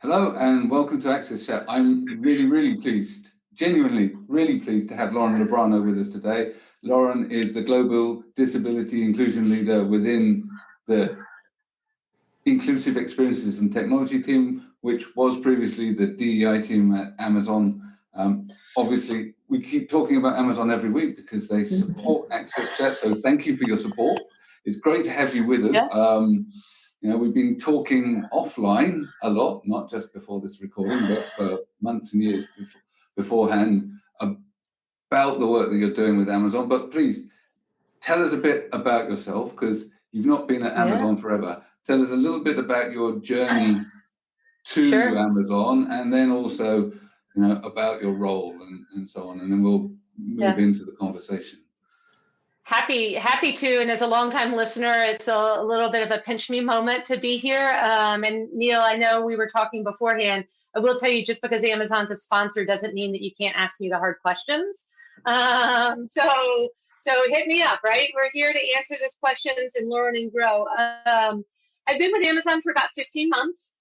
Hello and welcome to Access Chat. I'm really pleased, genuinely really pleased to have Lauren Lebrano with us today. Lauren is the Global Disability Inclusion Leader within the Inclusive Experiences and Technology team, which was previously the DEI team at Amazon. Obviously, we keep talking about Amazon every week because they support Access Chat, so thank you for your support. It's great to have you with us. Yeah. You know, we've been talking offline a lot, not just before this recording, but for months and years beforehand about the work that you're doing with Amazon. But please tell us a bit about yourself, because you've not been at Amazon forever. Tell us a little bit about your journey to Amazon, and then also, you know, about your role and so on, and then we'll move into the conversation. Happy to, and as a longtime listener, it's a little bit of a pinch me moment to be here. And Neil, I know we were talking beforehand. I will tell you, just because Amazon's a sponsor doesn't mean that you can't ask me the hard questions. So hit me up, right? We're here to answer these questions and learn and grow. I've been with Amazon for about 15 months.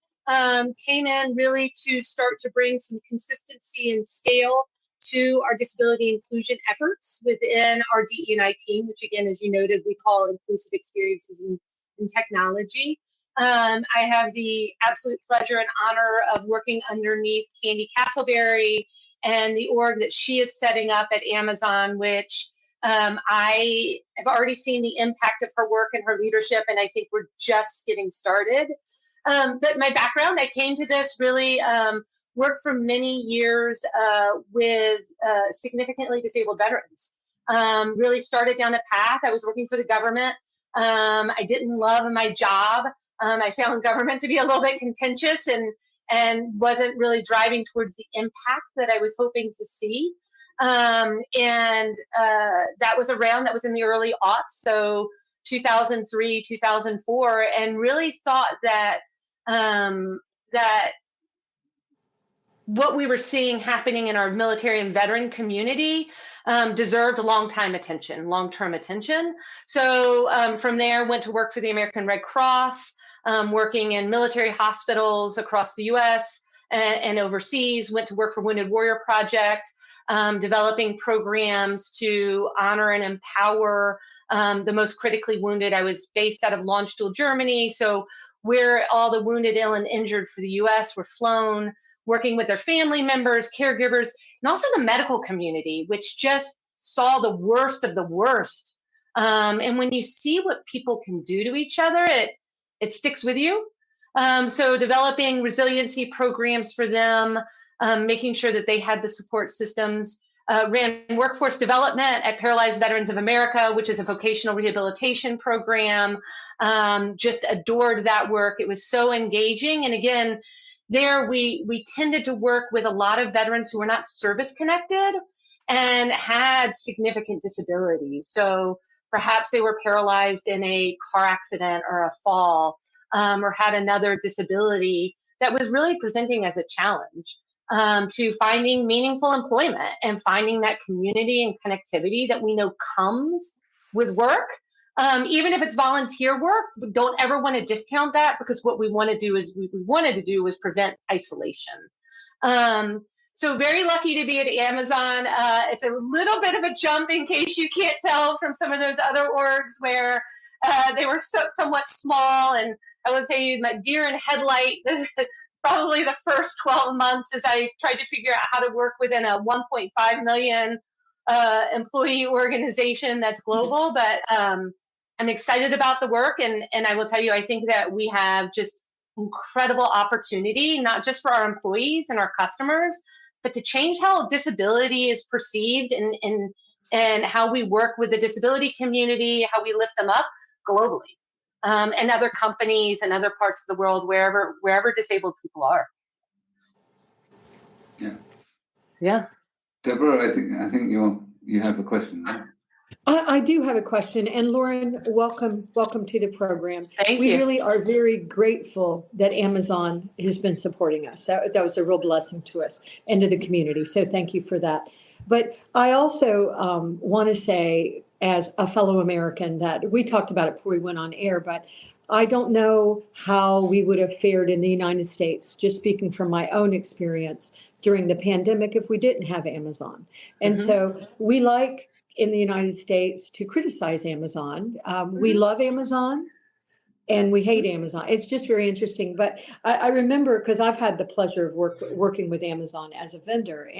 Came in really to start to bring some consistency and scale to our disability inclusion efforts within our DE&I team, which again, as you noted, we call Inclusive Experiences in Technology. I have the absolute pleasure and honor of working underneath Candy Castleberry and the org that she is setting up at Amazon, which I have already seen the impact of her work and her leadership, and I think we're just getting started. But my background, I came to this really worked for many years with significantly disabled veterans. Really started down a path. I was working for the government. I didn't love my job. I found government to be a little bit contentious and wasn't really driving towards the impact that I was hoping to see. That was in the early aughts, so 2003, 2004, and really thought that what we were seeing happening in our military and veteran community deserved long-term attention. So from there, went to work for the American Red Cross, working in military hospitals across the U.S. and overseas. Went to work for Wounded Warrior Project, developing programs to honor and empower the most critically wounded. I was based out of Landstuhl, Germany, so where all the wounded, ill, and injured for the U.S. were flown, working with their family members, caregivers, and also the medical community, which just saw the worst of the worst. And when you see what people can do to each other, it sticks with you. So developing resiliency programs for them, making sure that they had the support systems. Ran workforce development at Paralyzed Veterans of America, which is a vocational rehabilitation program. Just adored that work. It was so engaging. And again, there we tended to work with a lot of veterans who were not service connected and had significant disabilities. So perhaps they were paralyzed in a car accident or a fall, or had another disability that was really presenting as a challenge. To finding meaningful employment and finding that community and connectivity that we know comes with work. Even if it's volunteer work, we don't ever want to discount that, because what we want to do is we wanted to do was prevent isolation. So very lucky to be at Amazon. It's a little bit of a jump, in case you can't tell from some of those other orgs where they were somewhat small. And I would say my deer in headlight probably the first 12 months as I tried to figure out how to work within a 1.5 million employee organization that's global. But I'm excited about the work. And I will tell you, I think that we have just incredible opportunity, not just for our employees and our customers, but to change how disability is perceived and how we work with the disability community, how we lift them up globally. And other companies and other parts of the world, wherever disabled people are. Yeah. Deborah, I think you have a question. I do have a question, and Lauren, welcome to the program. Thank you. We really are very grateful that Amazon has been supporting us. That was a real blessing to us and to the community. So thank you for that. But I also want to say, as a fellow American, that we talked about it before we went on air, but I don't know how we would have fared in the United States, just speaking from my own experience during the pandemic, if we didn't have Amazon. And Mhm. so we like in the United States to criticize Amazon. We Mhm. love Amazon and we hate Amazon. It's just very interesting. But I remember because I've had the pleasure of working with Amazon as a vendor,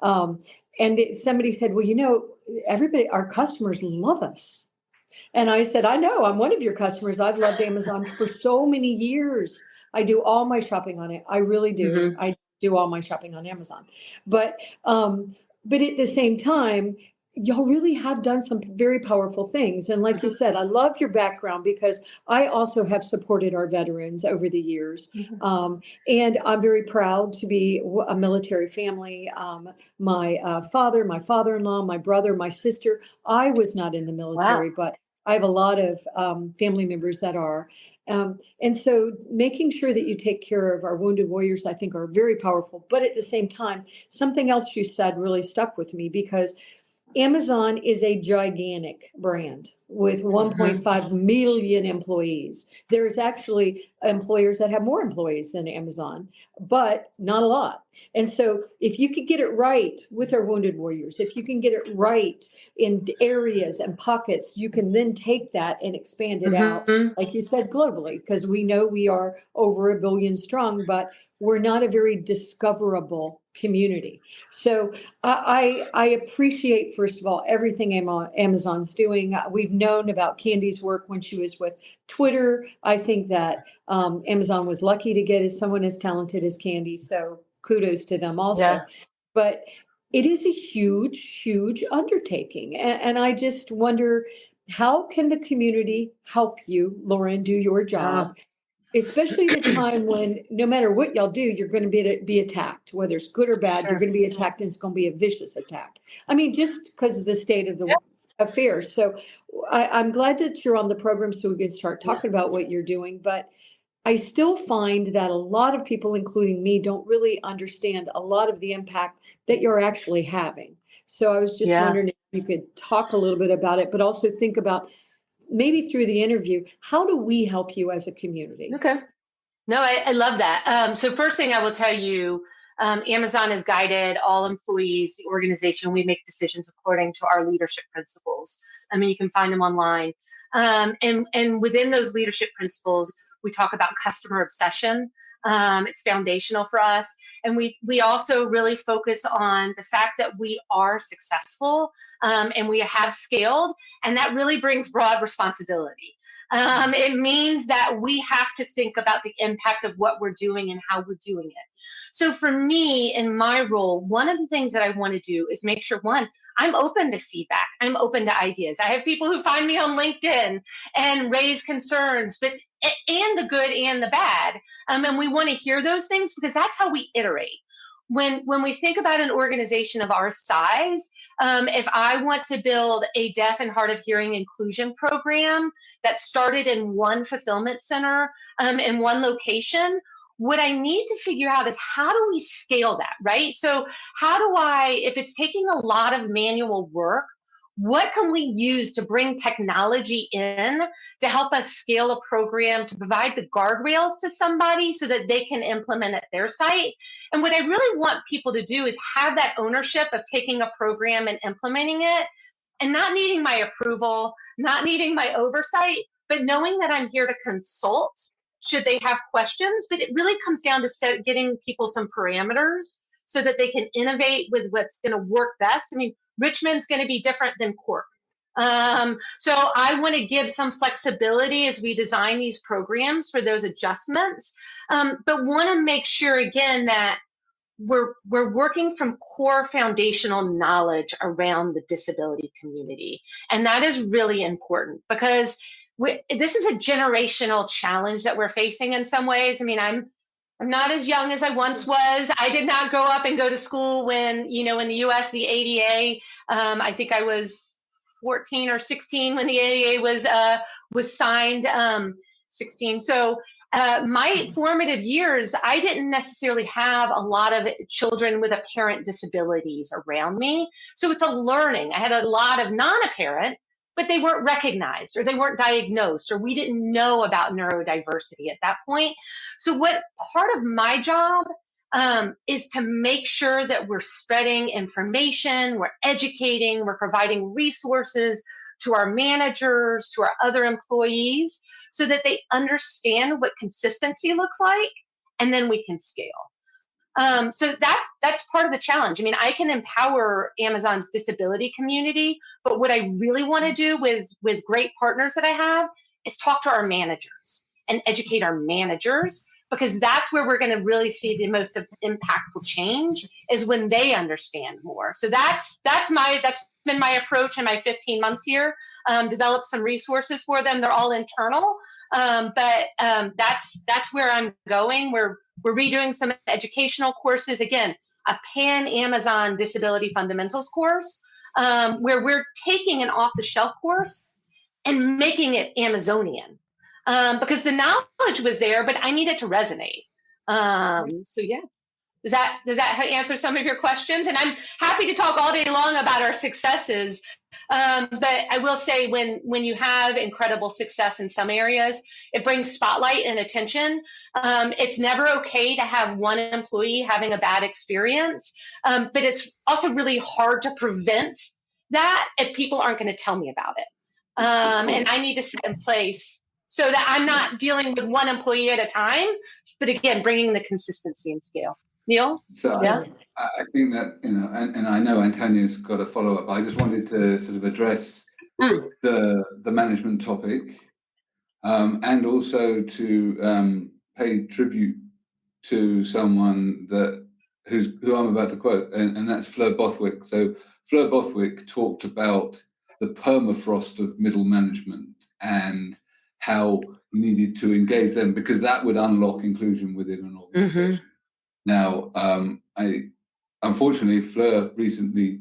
somebody said, "Well, everybody, our customers love us." And I said, "I know, I'm one of your customers. I've loved Amazon for so many years. I do all my shopping on it. I really do. Mhm. I do all my shopping on Amazon." But but at the same time, y'all really have done some very powerful things. And like you Mhm. said, I love your background because I also have supported our veterans over the years. Mhm. And I'm very proud to be a military family. My father, my father-in-law, my brother, my sister. I was not in the Wow. military, but I have a lot of family members that are. And so making sure that you take care of our wounded warriors, I think, are very powerful. But at the same time, something else you said really stuck with me because Amazon is a gigantic brand with Mhm. 1.5 million employees. There's actually employers that have more employees than Amazon, but not a lot. And so if you could get it right with our wounded warriors, if you can get it right in areas and pockets, you can then take that and expand it out, Mhm. like you said, globally, because we know we are over 1 billion strong, but we're not a very discoverable community. So I appreciate, first of all, everything Amazon's doing. We've known about Candy's work when she was with Twitter. I think that Amazon was lucky to get someone as talented as Candy. So kudos to them Yeah. also. But it is a huge, huge undertaking. And I just wonder, how can the community help you, Lauren, do your Yeah. job? Especially at a time when no matter what y'all do, you're going to be attacked, whether it's good or bad, you're Sure. going to be attacked and it's going to be a vicious attack. I mean, just because of the state of the affairs. So I'm glad that you're on the program so we can start Yeah. talking about what you're doing. But I still find that a lot of people, including me, don't really understand a lot of the impact that you're actually having. So I was just Yeah. wondering if you could talk a little bit about it, but also think about maybe through the interview, how do we help you as a community? Okay. No, I love that. So first thing I will tell you, Amazon has guided all employees, the organization. We make decisions according to our leadership principles. I mean, you can find them online. And within those leadership principles, we talk about customer obsession. It's foundational for us. And we also really focus on the fact that we are successful and we have scaled. And that really brings broad responsibility. It means that we have to think about the impact of what we're doing and how we're doing it. So for me, in my role, one of the things that I want to do is make sure, one, I'm open to feedback. I'm open to ideas. I have people who find me on LinkedIn and raise concerns, and the good and the bad. And we want to hear those things because that's how we iterate. When we think about an organization of our size, if I want to build a deaf and hard of hearing inclusion program that started in one fulfillment center in one location, what I need to figure out is how do we scale that, right? So how do I, if it's taking a lot of manual work, what can we use to bring technology in to help us scale a program, to provide the guardrails to somebody so that they can implement at their site? And what I really want people to do is have that ownership of taking a program and implementing it and not needing my approval, not needing my oversight, but knowing that I'm here to consult should they have questions. But it really comes down to getting people some parameters so that they can innovate with what's going to work best. I mean, Richmond's going to be different than Cork. So I want to give some flexibility as we design these programs for those adjustments, but want to make sure again that we're working from core foundational knowledge around the disability community, and that is really important because this is a generational challenge that we're facing in some ways. I mean, I'm not as young as I once was. I did not grow up and go to school when, in the US, the ADA, I think I was 14 or 16 when the ADA was signed, 16. So my formative years, I didn't necessarily have a lot of children with apparent disabilities around me. So it's a learning. I had a lot of non-apparent, but they weren't recognized or they weren't diagnosed, or we didn't know about neurodiversity at that point. So what part of my job is to make sure that we're spreading information, we're educating, we're providing resources to our managers, to our other employees, so that they understand what consistency looks like, and then we can scale. So that's part of the challenge. I mean, I can empower Amazon's disability community, but what I really want to do with great partners that I have is talk to our managers and educate our managers, because that's where we're going to really see the most impactful change, is when they understand more. So that's been my approach in my 15 months here. Developed some resources for them. They're all internal, but that's where I'm going. We're redoing some educational courses. Again, a Pan-Amazon Disability Fundamentals course, where we're taking an off-the-shelf course and making it Amazonian, because the knowledge was there, but I need it to resonate. So yeah. Does that answer some of your questions? And I'm happy to talk all day long about our successes. But I will say, when you have incredible success in some areas, it brings spotlight and attention. It's never okay to have one employee having a bad experience, but it's also really hard to prevent that if people aren't going to tell me about it. And I need to set in place so that I'm not dealing with one employee at a time, but again, bringing the consistency and scale. Neil? So Yeah. I think that, and I know Antonia's got a follow-up. I just wanted to sort of address the management topic, and also to pay tribute to someone who I'm about to quote, and that's Fleur Bothwick. So Fleur Bothwick talked about the permafrost of middle management and how you needed to engage them, because that would unlock inclusion within an organization. Now, unfortunately, Fleur recently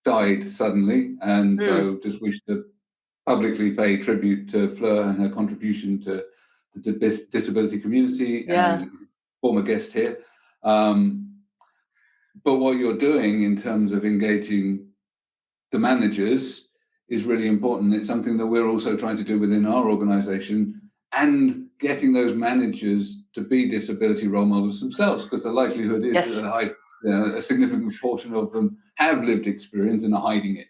died suddenly, and so just wish to publicly pay tribute to Fleur and her contribution to the disability community, and former guest here. But what you're doing in terms of engaging the managers is really important. It's something that we're also trying to do within our organization, and getting those managers to be disability role models themselves, because the likelihood is that a significant portion of them have lived experience and are hiding it.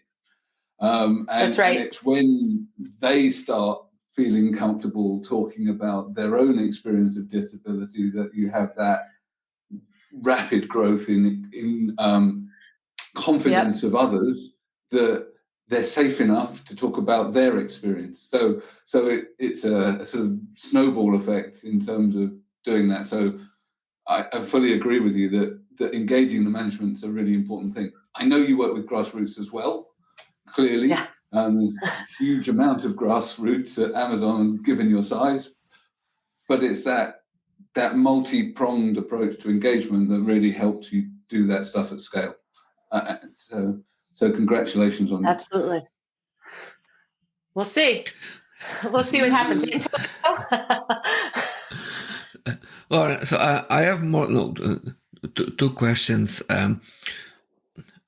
That's right. And it's when they start feeling comfortable talking about their own experience of disability that you have that rapid growth in confidence of others, that they're safe enough to talk about their experience. So it's a sort of snowball effect in terms of doing that. So I fully agree with you that engaging the management is a really important thing. I know you work with grassroots as well, clearly. Yeah. There's a huge amount of grassroots at Amazon, given your size. But it's that multi-pronged approach to engagement that really helps you do that stuff at scale. So congratulations on that. Absolutely. We'll see. We'll see what happens. All right. So I have two questions.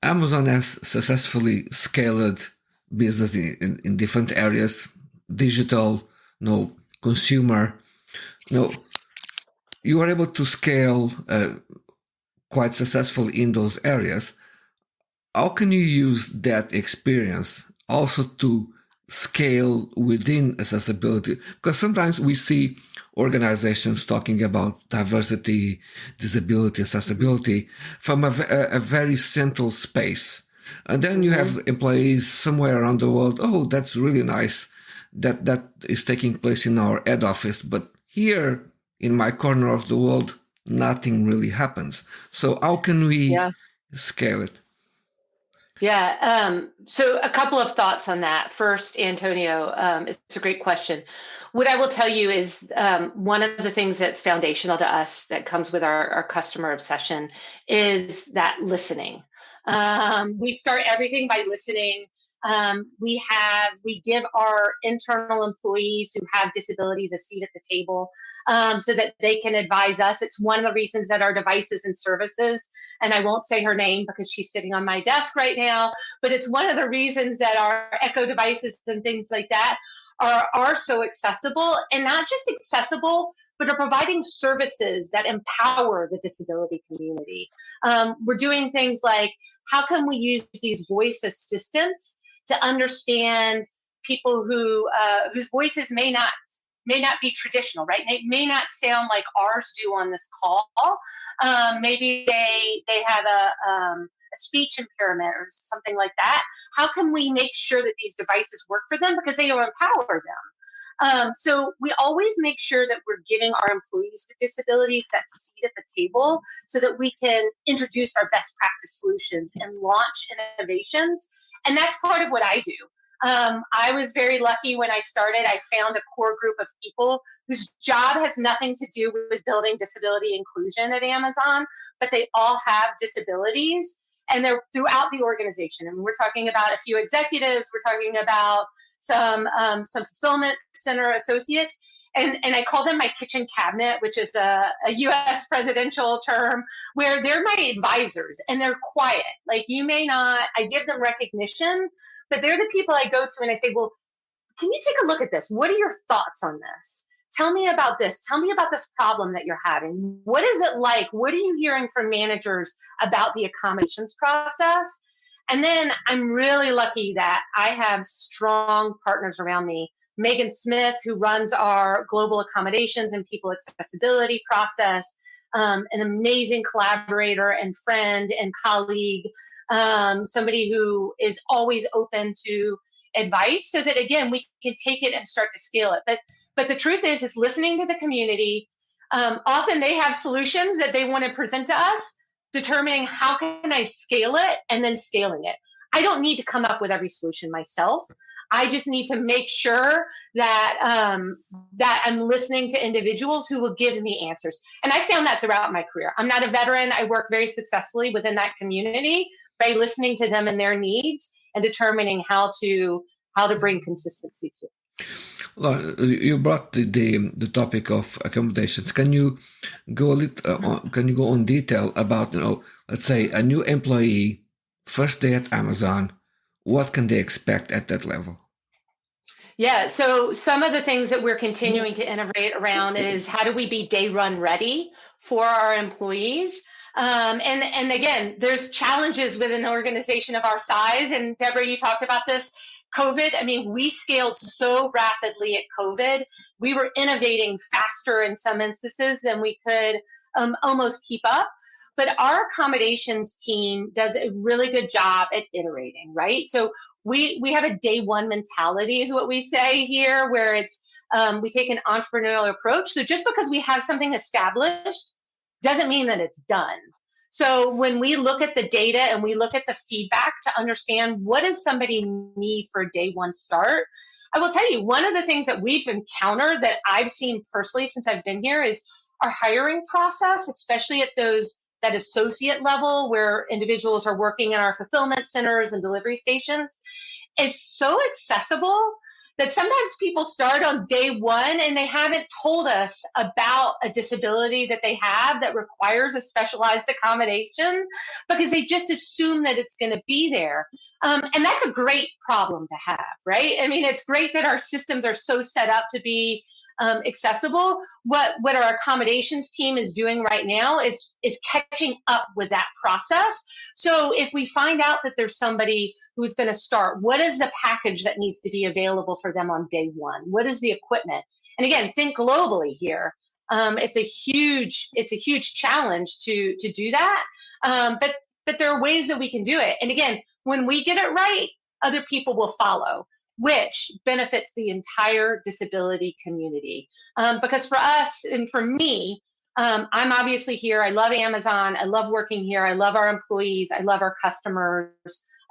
Amazon has successfully scaled business in different areas, digital, consumer. You are able to scale quite successfully in those areas. How can you use that experience also to scale within accessibility? Because sometimes we see organizations talking about diversity, disability, accessibility from a very central space. And then you have employees somewhere around the world. Oh, that's really nice that is taking place in our head office. But here in my corner of the world, nothing really happens. So how can we scale it? Yeah. So a couple of thoughts on that. First, Antonio, it's a great question. What I will tell you is one of the things that's foundational to us that comes with our customer obsession is that listening. We start everything by listening. We give our internal employees who have disabilities a seat at the table, so that they can advise us. It's one of the reasons that our devices and services, and I won't say her name because she's sitting on my desk right now, but it's one of the reasons that our Echo devices and things like that are so accessible, and not just accessible, but are providing services that empower the disability community. We're doing things like, how can we use these voice assistants to understand people whose voices may not be traditional, right? May not sound like ours do on this call. Maybe they have a speech impairment or something like that. How can we make sure that these devices work for them, because they will empower them? So we always make sure that we're giving our employees with disabilities that seat at the table, so that we can introduce our best practice solutions and launch innovations. And that's part of what I do. I was very lucky when I started. I found a core group of people whose job has nothing to do with building disability inclusion at Amazon, but they all have disabilities, and they're throughout the organization. And we're talking about a few executives. We're talking about some fulfillment center associates. And I call them my kitchen cabinet, which is a U.S. presidential term, where they're my advisors, and they're quiet. Like, you may not, I give them recognition, but they're the people I go to and I say, well, can you take a look at this? What are your thoughts on this? Tell me about this. Tell me about this problem that you're having. What is it like? What are you hearing from managers about the accommodations process? And then I'm really lucky that I have strong partners around me. Megan Smith, who runs our global accommodations and people accessibility process, an amazing collaborator and friend and colleague, somebody who is always open to advice, so that, again, we can take it and start to scale it. But the truth is listening to the community. Often they have solutions that they want to present to us, determining how can I scale it, and then scaling it. I don't need to come up with every solution myself. I just need to make sure that that I'm listening to individuals who will give me answers. And I found that throughout my career. I'm not a veteran. I work very successfully within that community by listening to them and their needs, and determining how to bring consistency to it. Well, you brought the topic of accommodations. Can you go on detail about, let's say a new employee, first day at Amazon, what can they expect at that level? Yeah, so some of the things that we're continuing to innovate around is, how do we be day run ready for our employees? And again, there's challenges with an organization of our size. And Deborah, you talked about this. COVID, I mean, we scaled so rapidly at COVID. We were innovating faster in some instances than we could almost keep up. But our accommodations team does a really good job at iterating, right? So we have a day one mentality, is what we say here, where it's we take an entrepreneurial approach. So just because we have something established doesn't mean that it's done. So when we look at the data and we look at the feedback to understand what does somebody need for a day one start, I will tell you, one of the things that we've encountered that I've seen personally since I've been here is our hiring process, especially at that associate level where individuals are working in our fulfillment centers and delivery stations, is so accessible that sometimes people start on day one and they haven't told us about a disability that they have that requires a specialized accommodation, because they just assume that it's going to be there. And that's a great problem to have, right? I mean, it's great that our systems are so set up to be accessible. What our accommodations team is doing right now is catching up with that process. So if we find out that there's somebody who's going to start, what is the package that needs to be available for them on day one? What is the equipment? And again, think globally here. It's a huge challenge to do that. But there are ways that we can do it. And again, when we get it right, other people will follow, which benefits the entire disability community. Because for us and for me, I'm obviously here. I love Amazon. I love working here. I love our employees. I love our customers.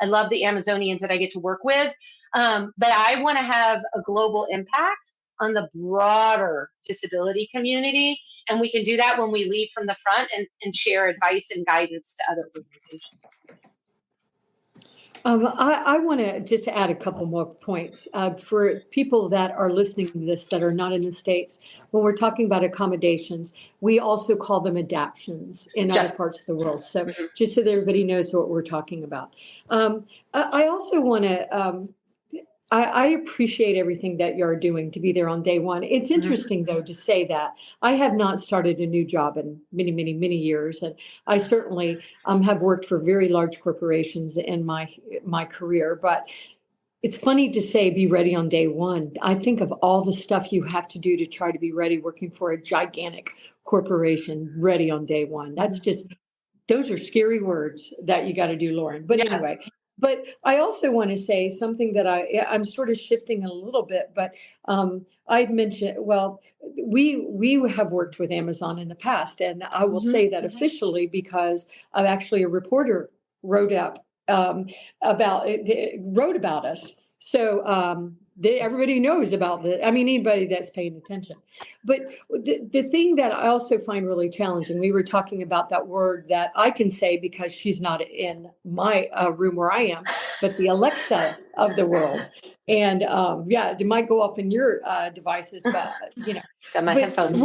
I love the Amazonians that I get to work with. But I want to have a global impact on the broader disability community. And we can do that when we lead from the front and share advice and guidance to other organizations. I want to just add a couple more points for people that are listening to this that are not in the States. When we're talking about accommodations, we also call them adaptions in other Yes. parts of the world. So Mhm. just so that everybody knows what we're talking about. I also want to I appreciate everything that you're doing to be there on day one. It's interesting, though, to say that I have not started a new job in many, many, many years, and I certainly have worked for very large corporations in my career. But it's funny to say be ready on day one. I think of all the stuff you have to do to try to be ready working for a gigantic corporation ready on day one. That's just those are scary words that you got to do, Lauren. But Yeah. anyway, but I also want to say something that I'm sort of shifting a little bit, but I'd mentioned, well, we have worked with Amazon in the past, and I will Mhm. say that officially because of actually a reporter wrote up wrote about us. So everybody knows about I mean, anybody that's paying attention. But the thing that I also find really challenging, we were talking about that word that I can say because she's not in my room where I am, but the Alexa of the world. And yeah, it might go off in your devices, but Got my but headphones.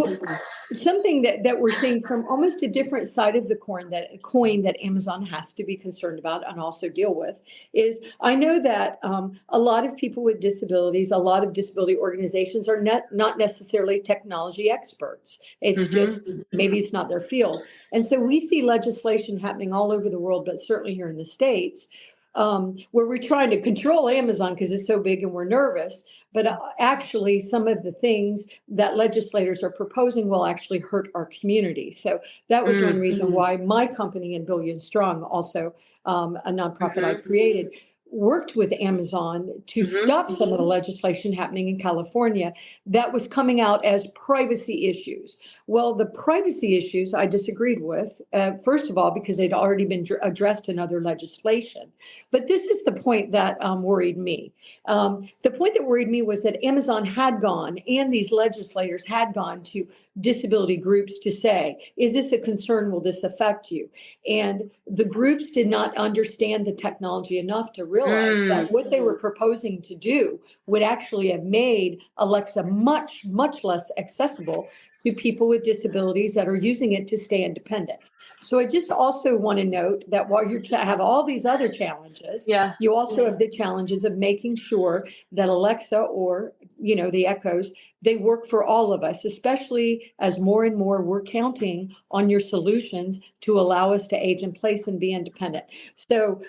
something that we're seeing from almost a different side of the coin that Amazon has to be concerned about and also deal with is I know that a lot of people with disabilities, a lot of disability organizations are not necessarily technology experts. It's just maybe it's not their field. And so we see legislation happening all over the world, but certainly here in the States, where we're trying to control Amazon because it's so big and we're nervous. But actually, some of the things that legislators are proposing will actually hurt our community. So that was one reason why my company in Billion Strong, also a nonprofit I created, worked with Amazon to stop some of the legislation happening in California that was coming out as privacy issues. Well, the privacy issues I disagreed with, first of all, because they'd already been addressed in other legislation. But this is the point that worried me. The point that worried me was that Amazon had gone and these legislators had gone to disability groups to say, is this a concern? Will this affect you? And the groups did not understand the technology enough to realize that what they were proposing to do would actually have made Alexa much, much less accessible to people with disabilities that are using it to stay independent. So I just also want to note that while you have all these other challenges, you also have the challenges of making sure that Alexa or, the Echoes, they work for all of us, especially as more and more we're counting on your solutions to allow us to age in place and be independent. So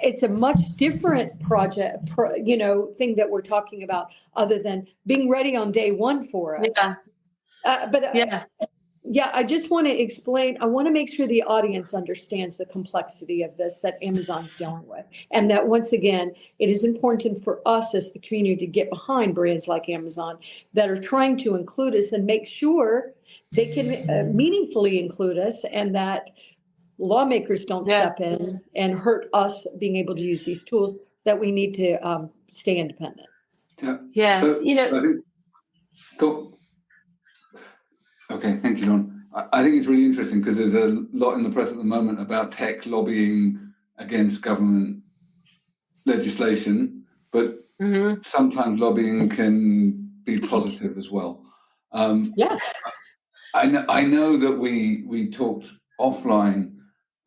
it's a much different project, thing that we're talking about other than being ready on day one for us. Yeah, I just want to explain. I want to make sure the audience understands the complexity of this that Amazon's dealing with. And that once again, it is important for us as the community to get behind brands like Amazon that are trying to include us and make sure they can meaningfully include us and that lawmakers don't step in and hurt us being able to use these tools, that we need to stay independent. Yeah. So I think, cool. Okay, thank you, Dawn. I think it's really interesting because there's a lot in the press at the moment about tech lobbying against government legislation, but sometimes lobbying can be positive as well. I know that we talked offline,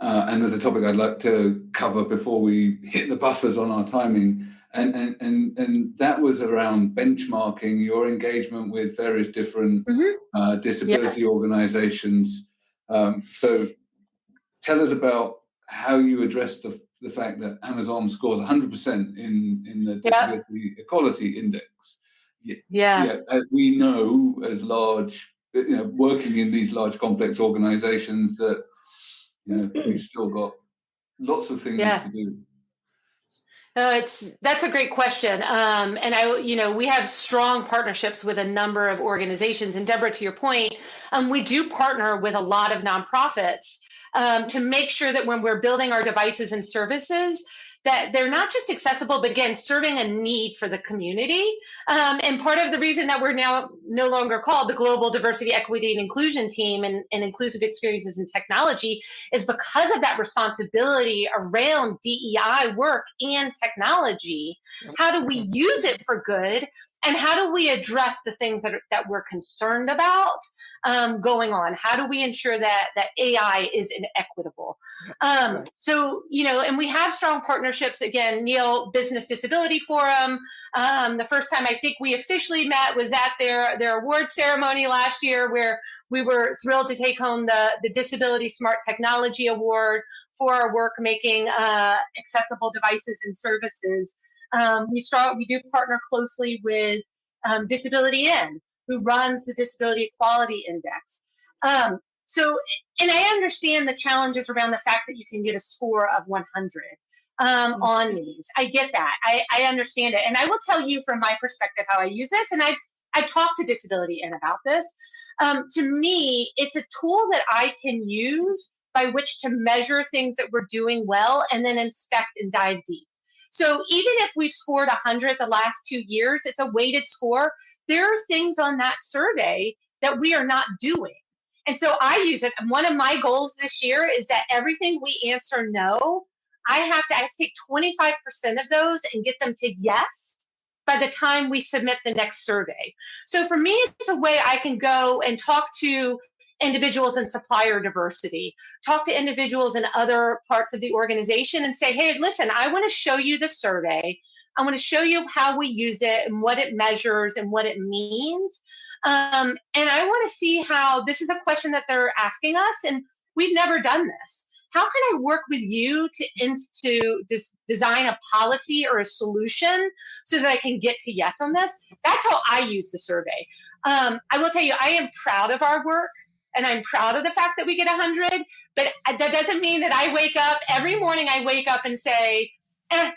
and there's a topic I'd like to cover before we hit the buffers on our timing. And that was around benchmarking your engagement with various different disability organizations. So tell us about how you address the fact that Amazon scores 100% in the Disability Equality Index. As we know, as large, working in these large complex organizations, that we've still got lots of things to do. That's a great question. And we have strong partnerships with a number of organizations. And Deborah, to your point, we do partner with a lot of nonprofits to make sure that when we're building our devices and services, that they're not just accessible, but again, serving a need for the community. And part of the reason that we're now no longer called the Global Diversity, Equity, and Inclusion Team and Inclusive Experiences in Technology is because of that responsibility around DEI work and technology. How do we use it for good? And how do we address the things that we're concerned about going on? How do we ensure that AI is equitable? So, and we have strong partnerships. Again, Neil Business Disability Forum. The first time I think we officially met was at their award ceremony last year, where we were thrilled to take home the Disability Smart Technology Award for our work making accessible devices and services. We do partner closely with Disability In, who runs the Disability Equality Index. And I understand the challenges around the fact that you can get a score of 100 on these. I get that. I understand it. And I will tell you from my perspective how I use this. And I've talked to Disability In about this. To me, it's a tool that I can use by which to measure things that we're doing well and then inspect and dive deep. So even if we've scored 100 the last 2 years, it's a weighted score. There are things on that survey that we are not doing. And so I use it. And one of my goals this year is that everything we answer no, I have to take 25% of those and get them to yes by the time we submit the next survey. So for me, it's a way I can go and talk to individuals in supplier diversity, talk to individuals in other parts of the organization and say, hey, listen, I want to show you the survey. I want to show you how we use it and what it measures and what it means. And I want to see how this is a question that they're asking us, and we've never done this. How can I work with you to design a policy or a solution so that I can get to yes on this? That's how I use the survey. I will tell you, I am proud of our work. And I'm proud of the fact that we get 100, but that doesn't mean that I wake up every morning. I wake up and say,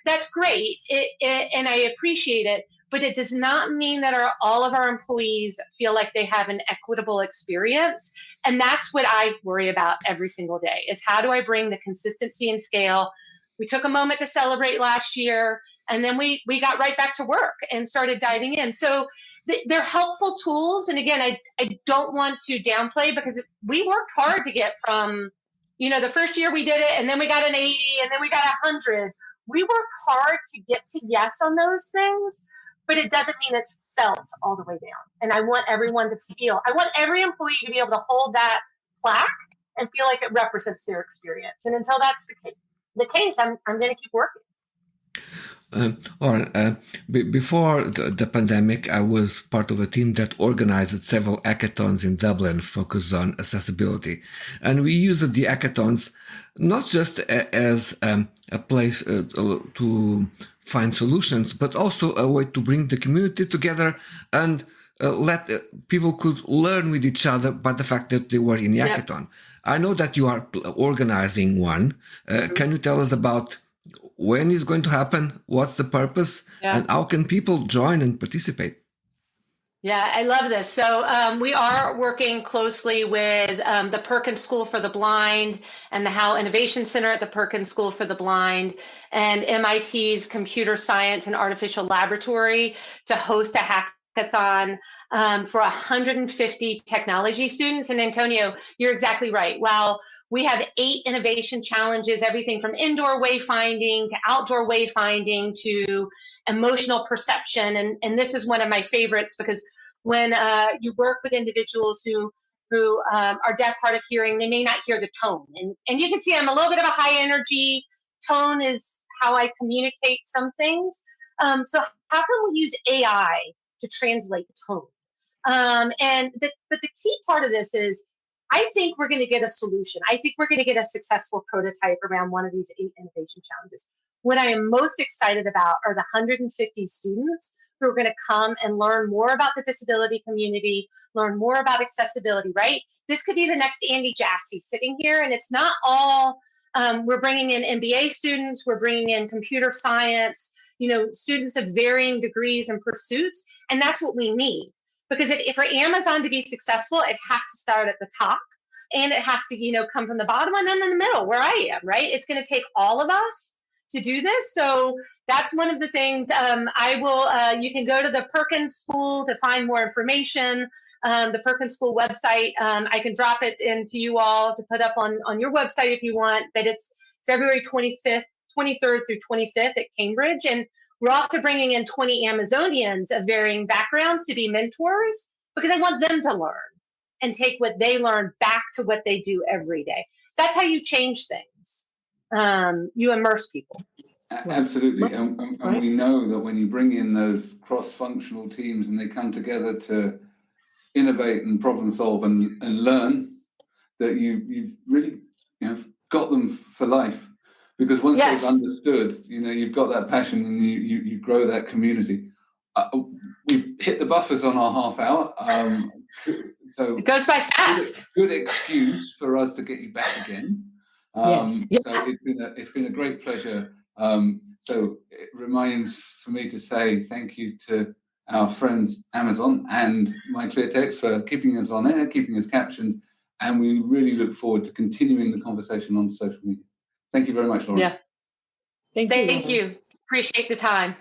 that's great, and I appreciate it. But it does not mean that all of our employees feel like they have an equitable experience. And that's what I worry about every single day, is how do I bring the consistency and scale? We took a moment to celebrate last year, and then we got right back to work and started diving in. So they're helpful tools. And again, I don't want to downplay, because we worked hard to get from, the first year we did it, and then we got an 80, and then we got 100. We worked hard to get to yes on those things, but it doesn't mean it's felt all the way down. And I want everyone to I want every employee to be able to hold that plaque and feel like it represents their experience. And until that's the case, I'm going to keep working. Lauren, before the pandemic, I was part of a team that organized several hackathons in Dublin focused on accessibility. And we used the hackathons not just as a place to find solutions, but also a way to bring the community together and let people could learn with each other by the fact that they were in the hackathon. I know that you are organizing one. Can you tell us about when it's going to happen, what's the purpose, and how can people join and participate? Yeah, I love this. So we are working closely with the Perkins School for the Blind and the Howe Innovation Center at the Perkins School for the Blind and MIT's Computer Science and Artificial Laboratory to host a hackathon for 150 technology students. And Antonio, you're exactly right. While we have 8 innovation challenges, everything from indoor wayfinding to outdoor wayfinding to emotional perception. And this is one of my favorites, because when you work with individuals who are deaf, hard of hearing, they may not hear the tone. And you can see I'm a little bit of a high energy. Tone is how I communicate some things. So how can we use AI to translate tone? But the key part of this is, I think we're going to get a solution. I think we're going to get a successful prototype around one of these 8 innovation challenges. What I am most excited about are the 150 students who are going to come and learn more about the disability community, learn more about accessibility, right? This could be the next Andy Jassy sitting here, and it's not all, we're bringing in MBA students, we're bringing in computer science, students of varying degrees and pursuits, and that's what we need. Because if for Amazon to be successful, it has to start at the top, and it has to, come from the bottom and then in the middle where I am, right? It's going to take all of us to do this. So that's one of the things you can go to the Perkins School to find more information. The Perkins School website, I can drop it into you all to put up on your website if you want, but it's February 23rd through 25th at Cambridge. And we're also bringing in 20 Amazonians of varying backgrounds to be mentors, because I want them to learn and take what they learn back to what they do every day. That's how you change things. You immerse people. Absolutely. And we know that when you bring in those cross-functional teams and they come together to innovate and problem solve and learn, that you've really got them for life. Because once they've understood, you've got that passion and you grow that community. We've hit the buffers on our half hour. So it goes by fast. Good excuse for us to get you back again. So it's been a great pleasure. So it remains for me to say thank you to our friends Amazon and MyClearText for keeping us on air, keeping us captioned, and we really look forward to continuing the conversation on social media. Thank you very much, Lauren. Yeah. Thank you. Appreciate the time.